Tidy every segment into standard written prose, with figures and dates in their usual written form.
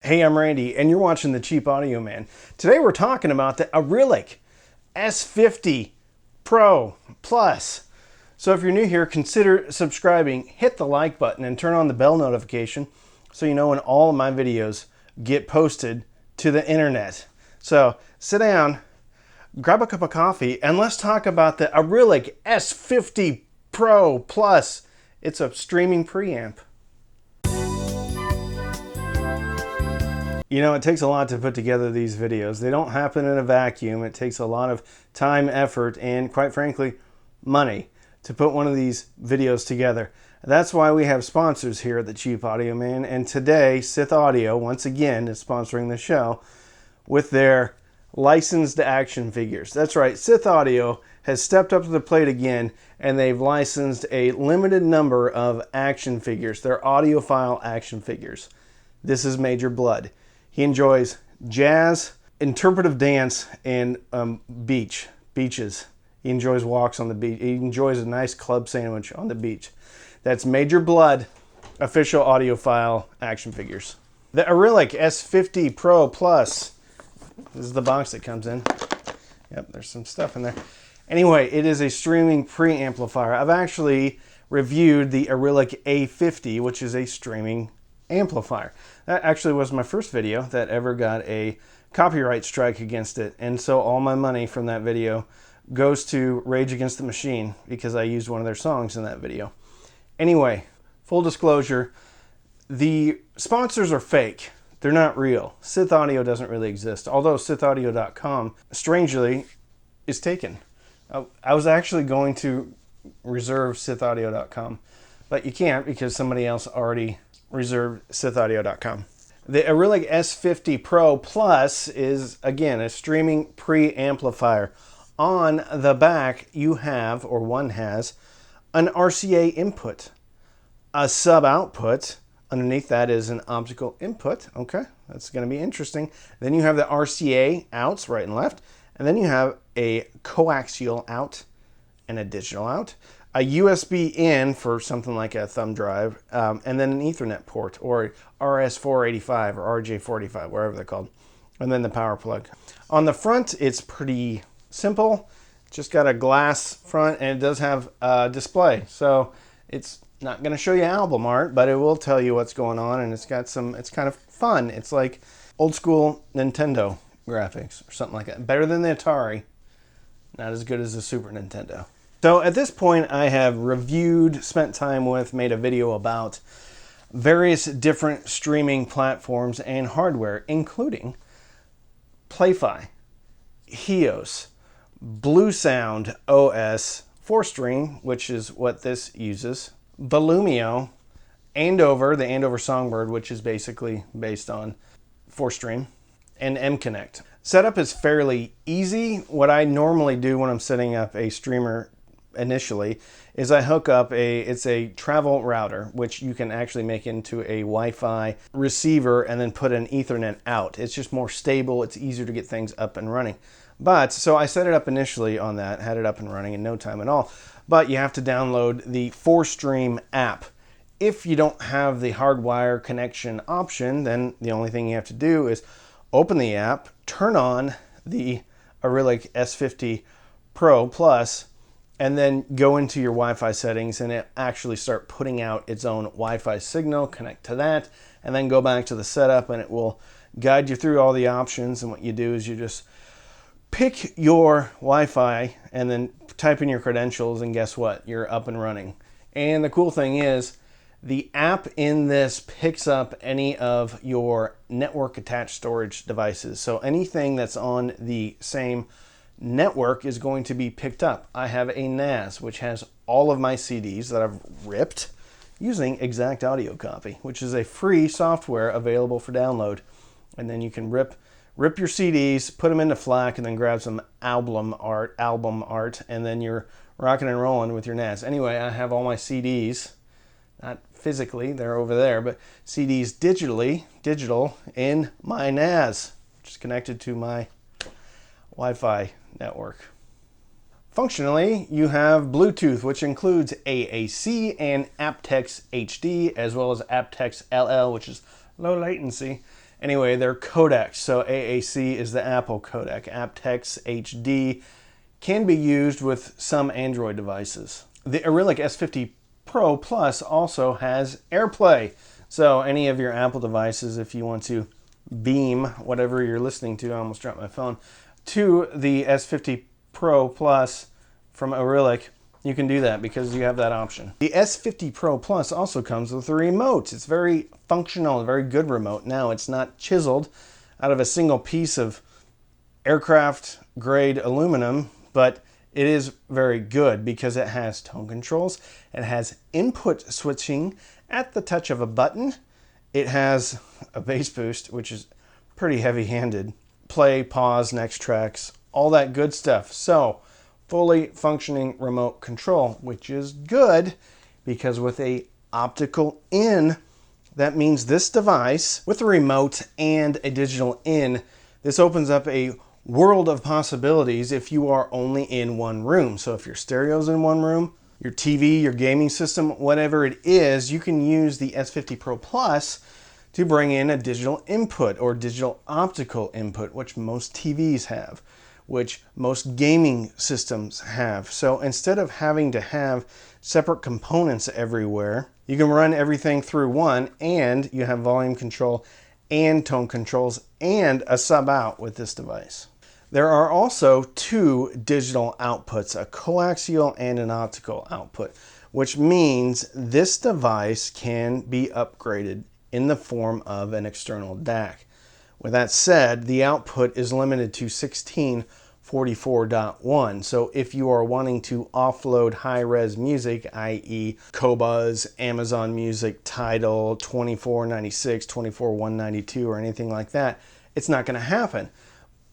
Hey, I'm Randy, and you're watching The Cheap Audio Man. Today we're talking about the Arylic S50 Pro Plus. So if you're new here, consider subscribing, hit the like button, and turn on the bell notification so you know when all of my videos get posted to the internet. So sit down, grab a cup of coffee, and let's talk about the Arylic S50 Pro Plus. It's a streaming preamp. You know, it takes a lot to put together these videos. They don't happen in a vacuum. It takes a lot of time, effort, and quite frankly, money to put one of these videos together. That's why we have sponsors here at The Cheap Audio Man. And today, Sith Audio, once again, is sponsoring the show with their licensed action figures. That's right, Sith Audio has stepped up to the plate again, and they've licensed a limited number of action figures. They're audiophile action figures. This is Major Blood. He enjoys jazz, interpretive dance, and beaches. He enjoys walks on the beach. He enjoys a nice club sandwich on the beach. That's Major Blood, official audiophile action figures. The Arylic S50 Pro Plus. This is the box that comes in. Yep, there's some stuff in there. Anyway, it is a streaming preamplifier. I've actually reviewed the Arylic A50, which is a streaming amplifier. That actually was my first video that ever got a copyright strike against it, and so all my money from that video goes to Rage Against the Machine because I used one of their songs in that video. Anyway, full disclosure, the sponsors are fake. They're not real. Sith Audio doesn't really exist, although sithaudio.com strangely is taken. I was actually going to reserve sithaudio.com, but you can't because somebody else already reserved sithaudio.com. The Arylic S50 Pro Plus is, again, a streaming preamplifier. On the back, you have, or one has, an RCA input, a sub output. Underneath that is an optical input. Okay, that's going to be interesting. Then you have the RCA outs, right and left, and then you have a coaxial out and a digital out. A USB in for something like a thumb drive, and then an Ethernet port, or RS485 or RJ45, wherever they're called, and then the power plug. On the front, it's pretty simple. Just got a glass front, and it does have a display. So it's not going to show you album art, but it will tell you what's going on, and it's got some, it's kind of fun. It's like old school Nintendo graphics or something like that. Better than the Atari, not as good as the Super Nintendo. So at this point, I have reviewed, spent time with, made a video about various different streaming platforms and hardware, including Play-Fi, Hios, Bluesound OS, 4-string, which is what this uses, Volumio, Andover, the Andover Songbird, which is basically based on 4-string, and M-Connect. Setup is fairly easy. What I normally do when I'm setting up a streamer initially is I hook up it's a travel router, which you can actually make into a Wi-Fi receiver and then put an Ethernet out. It's just more stable. It's easier to get things up and running. But so I set it up initially on that, had it up and running in no time at all. But you have to download the 4Stream app. If you don't have the hardwire connection option, then the only thing you have to do is open the app, turn on the Arylic S50 Pro Plus, and then go into your Wi-Fi settings and it actually start putting out its own Wi-Fi signal, connect to that, and then go back to the setup and it will guide you through all the options. And what you do is you just pick your Wi-Fi and then type in your credentials, and guess what? You're up and running. And the cool thing is the app in this picks up any of your network attached storage devices. So anything that's on the same network is going to be picked up. I have a NAS which has all of my CDs that I've ripped using Exact Audio Copy, which is a free software available for download. And then you can rip your CDs, put them into FLAC, and then grab some album art, and then you're rocking and rolling with your NAS. Anyway, I have all my CDs, not physically, they're over there, but CDs digital in my NAS, which is connected to my Wi-Fi network. Functionally, you have Bluetooth, which includes AAC and aptX HD, as well as aptX LL, which is low latency. Anyway, they're codecs. So AAC is the Apple codec. aptX HD can be used with some Android devices. The Arylic S50 Pro Plus also has Airplay. So any of your Apple devices, if you want to beam whatever you're listening to, I almost dropped my phone, to the S50 Pro Plus from Arylic, you can do that because you have that option. The S50 Pro Plus also comes with a remote. It's very functional, a very good remote. Now, it's not chiseled out of a single piece of aircraft grade aluminum, but it is very good because it has tone controls. It has input switching at the touch of a button. It has a bass boost, which is pretty heavy-handed. Play, pause, next tracks, all that good stuff. So, fully functioning remote control, which is good because with a optical in, that means this device with a remote and a digital in, this opens up a world of possibilities if you are only in one room. So if your stereo's in one room, your TV, your gaming system, whatever it is, you can use the S50 Pro Plus to bring in a digital input or digital optical input, which most TVs have, which most gaming systems have. So instead of having to have separate components everywhere, you can run everything through one, and you have volume control and tone controls and a sub out with this device. There are also two digital outputs, a coaxial and an optical output, which means this device can be upgraded in the form of an external DAC. With that said, the output is limited to 1644.1. So if you are wanting to offload high-res music, i.e. Qobuz, Amazon Music, Tidal, 2496, 24192, or anything like that, it's not going to happen.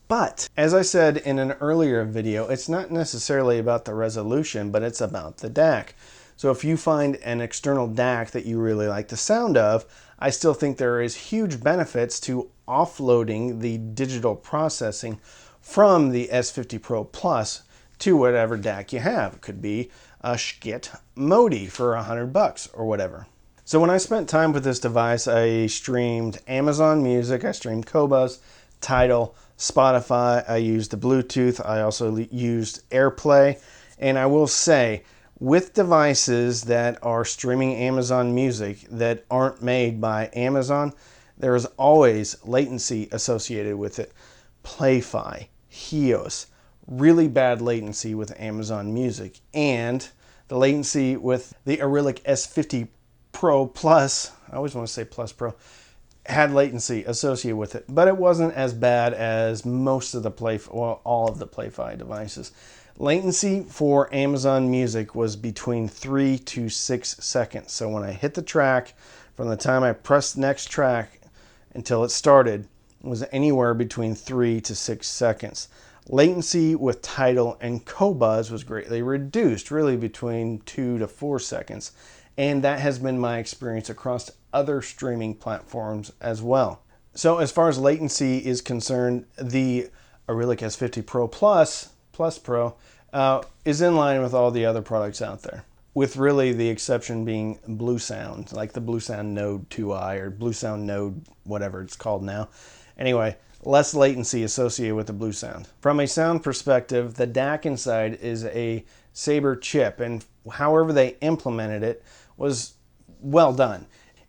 But as I said in an earlier video, it's not necessarily about the resolution, but it's about the DAC. So if you find an external DAC that you really like the sound of, I still think there is huge benefits to offloading the digital processing from the S50 Pro Plus to whatever DAC you have. It could be a Skit Modi for $100 or whatever. So when I spent time with this device, I streamed Amazon Music, I streamed Qobuz, Tidal, Spotify, I used the Bluetooth, I also used Airplay, and I will say, with devices that are streaming Amazon Music that aren't made by Amazon, there is always latency associated with it. Play-Fi, Hios, really bad latency with Amazon Music, and the latency with the Arylic S50 Pro Plus, I always want to say Plus Pro, had latency associated with it, but it wasn't as bad as most of the all of the Play-Fi devices. Latency for Amazon Music was between 3 to 6 seconds. So when I hit the track, from the time I pressed next track until it started, was anywhere between 3 to 6 seconds. Latency with Tidal and Qobuz was greatly reduced, really between 2 to 4 seconds. And that has been my experience across other streaming platforms as well. So as far as latency is concerned, the Arylic S50 Pro Plus Pro is in line with all the other products out there, with really the exception being Bluesound, like the Bluesound Node 2i or Bluesound Node, whatever it's called now. Anyway, less latency associated with the Bluesound. From a sound perspective, the DAC inside is a Sabre chip, and however they implemented it was well done.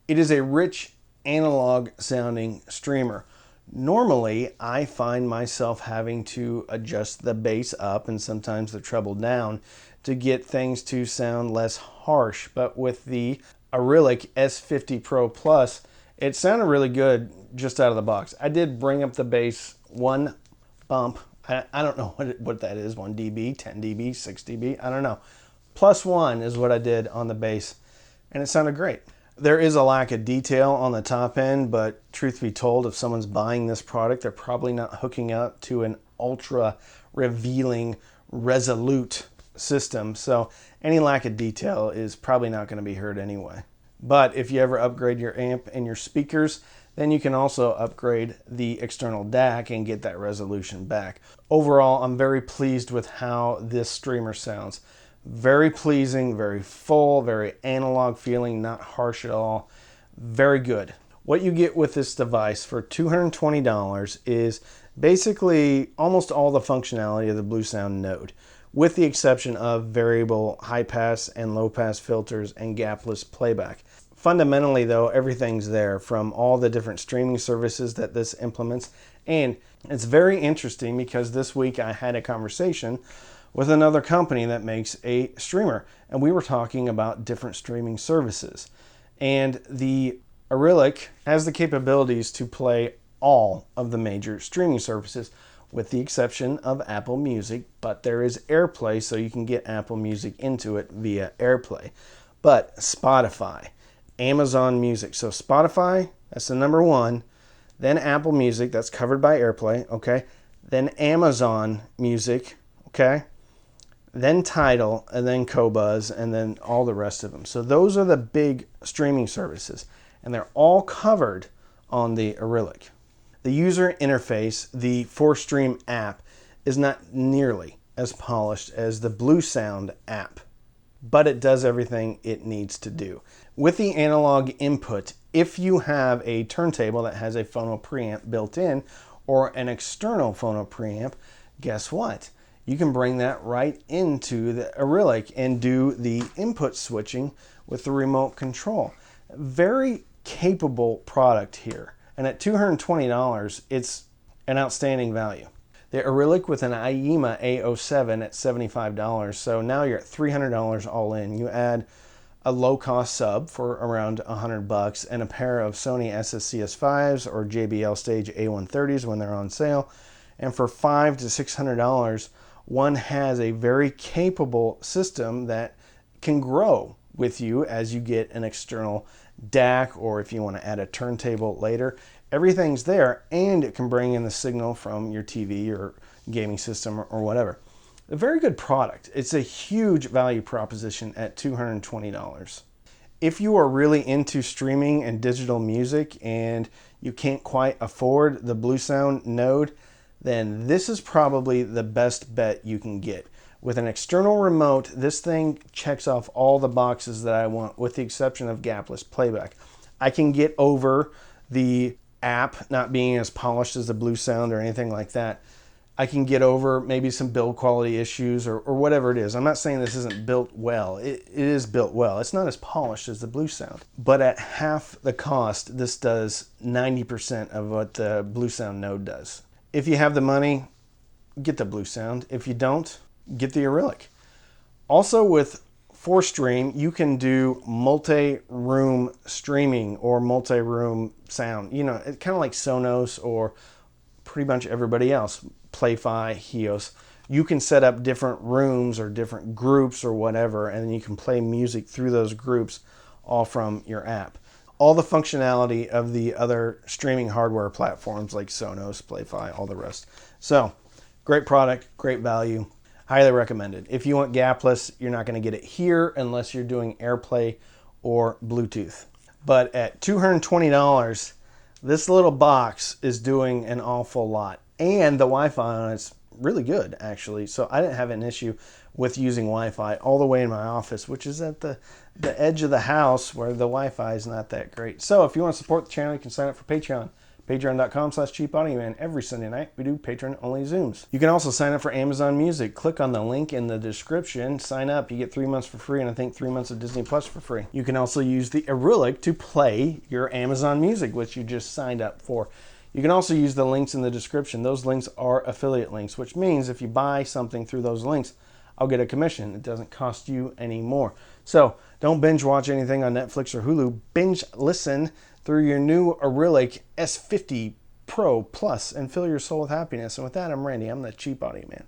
It is a rich analog sounding streamer. Normally, I find myself having to adjust the bass up and sometimes the treble down to get things to sound less harsh. But with the Arylic S50 Pro Plus, it sounded really good just out of the box. I did bring up the bass one bump. I don't know what that is, 1 dB, 10 dB, 6 dB, I don't know. +1 is what I did on the bass, and it sounded great. There is a lack of detail on the top end, but truth be told, if someone's buying this product, they're probably not hooking up to an ultra revealing, resolute system. So any lack of detail is probably not going to be heard anyway. But if you ever upgrade your amp and your speakers, then you can also upgrade the external DAC and get that resolution back. Overall, I'm very pleased with how this streamer sounds. Very pleasing, very full, very analog feeling, not harsh at all. Very good. What you get with this device for $220 is basically almost all the functionality of the Bluesound Node, with the exception of variable high pass and low pass filters and gapless playback. Fundamentally though, everything's there from all the different streaming services that this implements. And it's very interesting because this week I had a conversation with another company that makes a streamer, and we were talking about different streaming services. And the Arylic has the capabilities to play all of the major streaming services with the exception of Apple Music, but there is Airplay, so you can get Apple Music into it via Airplay. But Spotify, Amazon Music, so Spotify, that's the number one, then Apple Music, that's covered by Airplay, okay, then Amazon Music, okay, then Tidal, and then Qobuz, and then all the rest of them. So those are the big streaming services, and they're all covered on the Arylic. The user interface, the 4Stream app, is not nearly as polished as the Bluesound app, but it does everything it needs to do. With the analog input, if you have a turntable that has a phono preamp built in or an external phono preamp, guess what? You can bring that right into the Arylic and do the input switching with the remote control. Very capable product here. And at $220, it's an outstanding value. The Arylic with an IEMA A07 at $75, so now you're at $300 all in. You add a low-cost sub for around $100 and a pair of Sony SSCS5s or JBL Stage A130s when they're on sale. And for $500 to $600, one has a very capable system that can grow with you as you get an external DAC, or if you want to add a turntable later. Everything's there, and it can bring in the signal from your TV or gaming system or whatever. A very good product. It's a huge value proposition at $220. If you are really into streaming and digital music and you can't quite afford the Bluesound Node, then this is probably the best bet you can get. With an external remote, this thing checks off all the boxes that I want, with the exception of gapless playback. I can get over the app not being as polished as the Bluesound or anything like that. I can get over maybe some build quality issues or whatever it is. I'm not saying this isn't built well. It is built well. It's not as polished as the Bluesound. But at half the cost, this does 90% of what the Bluesound Node does. If you have the money, get the Bluesound. If you don't, get the Arylic. Also with 4Stream, you can do multi-room streaming or multi-room sound. You know, it's kind of like Sonos or pretty much everybody else. Play-Fi, Hios. You can set up different rooms or different groups or whatever, and then you can play music through those groups all from your app. All the functionality of the other streaming hardware platforms like Sonos, Play-Fi, all the rest. So, great product, great value. Highly recommended. If you want gapless, you're not going to get it here unless you're doing Airplay or Bluetooth. But at $220, this little box is doing an awful lot. And the Wi-Fi on it's really good, actually. So I didn't have an issue with using Wi-Fi all the way in my office, which is at the edge of the house where the Wi-Fi is not that great. So if you want to support the channel, you can sign up for Patreon. Patreon.com/cheapaudioman. Every Sunday night, we do patron-only Zooms. You can also sign up for Amazon Music. Click on the link in the description. Sign up. You get 3 months for free, and I think 3 months of Disney Plus for free. You can also use the Arylic to play your Amazon Music, which you just signed up for. You can also use the links in the description. Those links are affiliate links, which means if you buy something through those links, I'll get a commission. It doesn't cost you any more. So don't binge watch anything on Netflix or Hulu. Binge listen through your new Arylic S50 Pro Plus and fill your soul with happiness. And with that, I'm Randy. I'm the Cheap Audio Man.